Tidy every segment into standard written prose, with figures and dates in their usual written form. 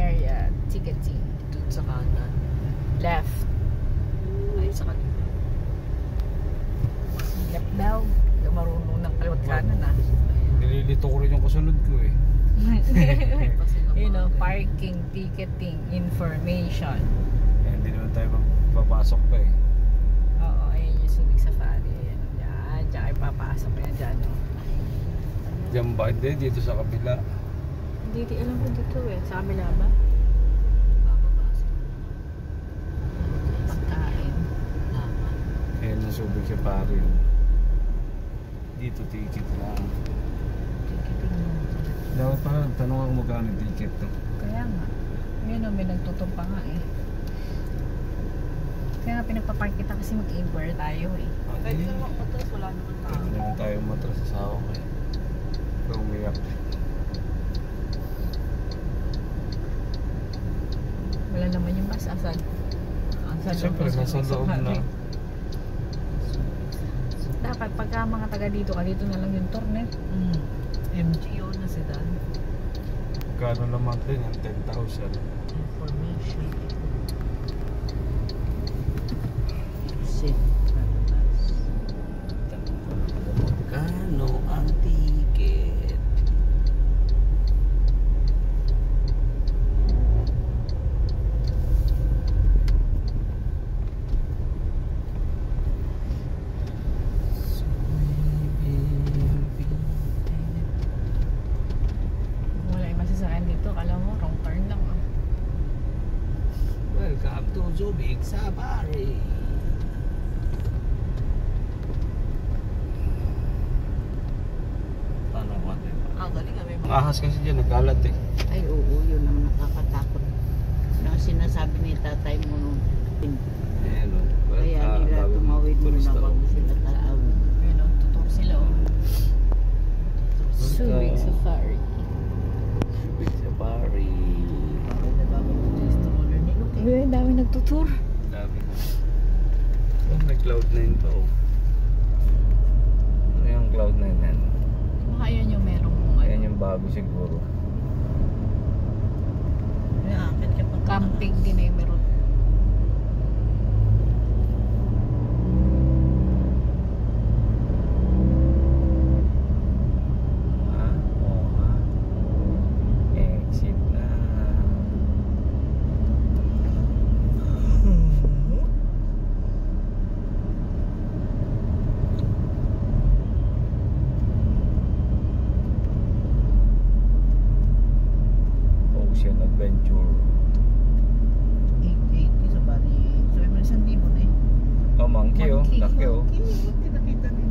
area ticketing. Doon sa kanan. Left. Ay, sa kanan. Left daw. Hindi marunong ng kaliwat kanan ah. Nililito ko rin yung kasunod ko eh. You know, parking, ticketing, information. Eh, hindi naman tayo magpapasok pa eh. Oo, ayun yung Subic Safari. Yan, diyan ay papasok yan dyan. Oh. Diyan ba? Hindi, dito sa kabila. Hindi, alam ko dito eh. Sa kabila ba? Papapasok. Pagkain. Tama. Ayan ang Subic Safari. Dito ticket lang. Dapat pa, tanong ako magkano yung ticket to. Kaya nga. Yun o, may nagtutumpa pa nga eh. Kaya nga pinagpapark kita kasi mag-inquire tayo eh. Kahit ka naman matras, wala naman na. Hindi naman tayo matras sa ako eh. Pero umiyak. Wala naman yung bus. Asan? Siyempre, nasa loob na. Dapat pagka mga taga dito ka, dito na lang yung turn eh. MGO na sedan. Gano'n naman din yung 10,000. Information. Exit. Palabas. Tanong ko lang kung Magkano ang ticket? Wala yung masasakyan dito. Kala mo, wrong turn lang ah. Welcome to Subic Safari. Paano ko natin? Galing nga may mga... Ahas kasi dyan, nagkalat eh. Ay, oo, yun ang nakakatakot. Na sinasabi ni tatay mo nung Ayan o. kaya nila tumawid mo na bago sila tatawid. Yun o, tutor sila o. Subic Safari. Subic Safari. Bakit nagkakaroon ng stroller ni Luke? Uy, ang dami nagtutur. Dami na. Oh, may Cloud9 pa oh. Ano yung Cloud9 yan? Baka yun yung merong Ayan yung bago siguro. Nakakit ka pa. camping din eh. Meron. Ha? Oo nga. Exit na. Ocean Adventure. 880 sa bali. So, may 1,000 na eh. Oh, monkey oh. Monkey. Laki oh. Hindi nakita rin.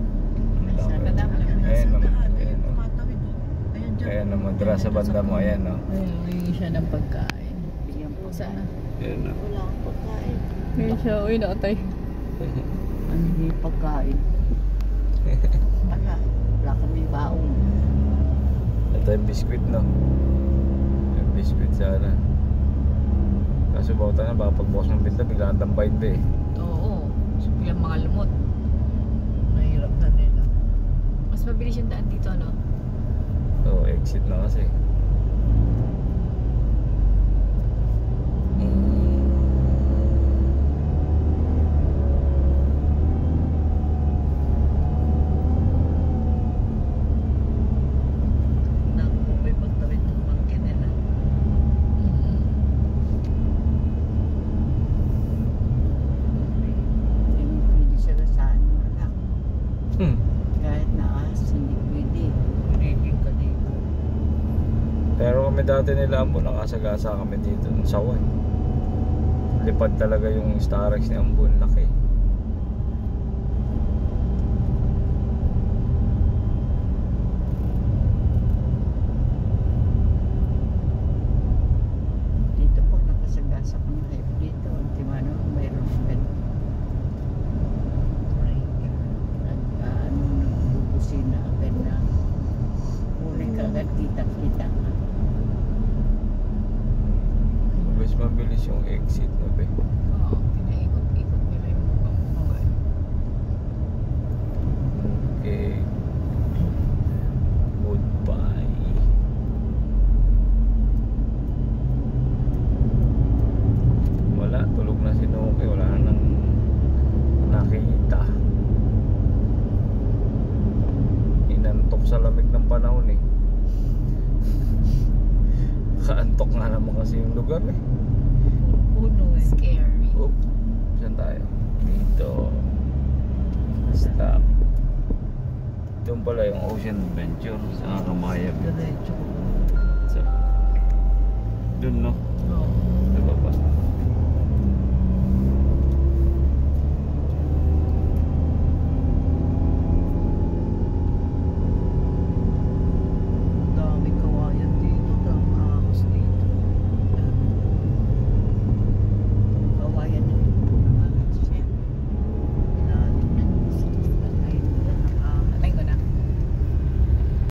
Sa kadam lang. Ayan naman. Ayan, Ayan oh. tumatawid oh. Ayan dyan. Ayan naman. Dira sa banda mo. Ayan oh. Ayun, humingi siya ng pagkain. Bigyan po sa Sana. Ayan oh. wala akong pagkain. Ngayon siya, uy, nakatay. Ano hindi pagkain? Wala. Wala kami baong. Ito yung biscuit no. Yung biscuit sana. Kaso bauta na baka pagbukas ng pinto bigla ang tambayin ba eh. Oo. So, biglang mga lumot. Mahirap na nila. Mas mabilis yung daan dito, no? So exit na kasi. Naku, may pagtawid ng monkey nila. Hindi pwede sila saan wala. Hmm. Kahit naas, hindi pwede. Living ka dito. Pero kami dati nila Ambo, nakasagasa kami dito ng sawan. Lipad talaga yung Starex ni Ambo, laki. Dito pag nakasagasa kang life dito, timano, mayroon ganun. Ano, nagbubusina agad na. Huli ka agad, kita-kita ka. Mas mabilis yung exit na be. Oo, pinaikot-ikot nila yung mga. Okay. Goodbye. panahon eh. Kaantok nga naman kasi yung lugar eh. Puno eh. Scary. Oop, saan tayo? Dito. Stop. Doon pala yung Ocean Adventure sa Kamayag. Diretso. So, doon no? Oo.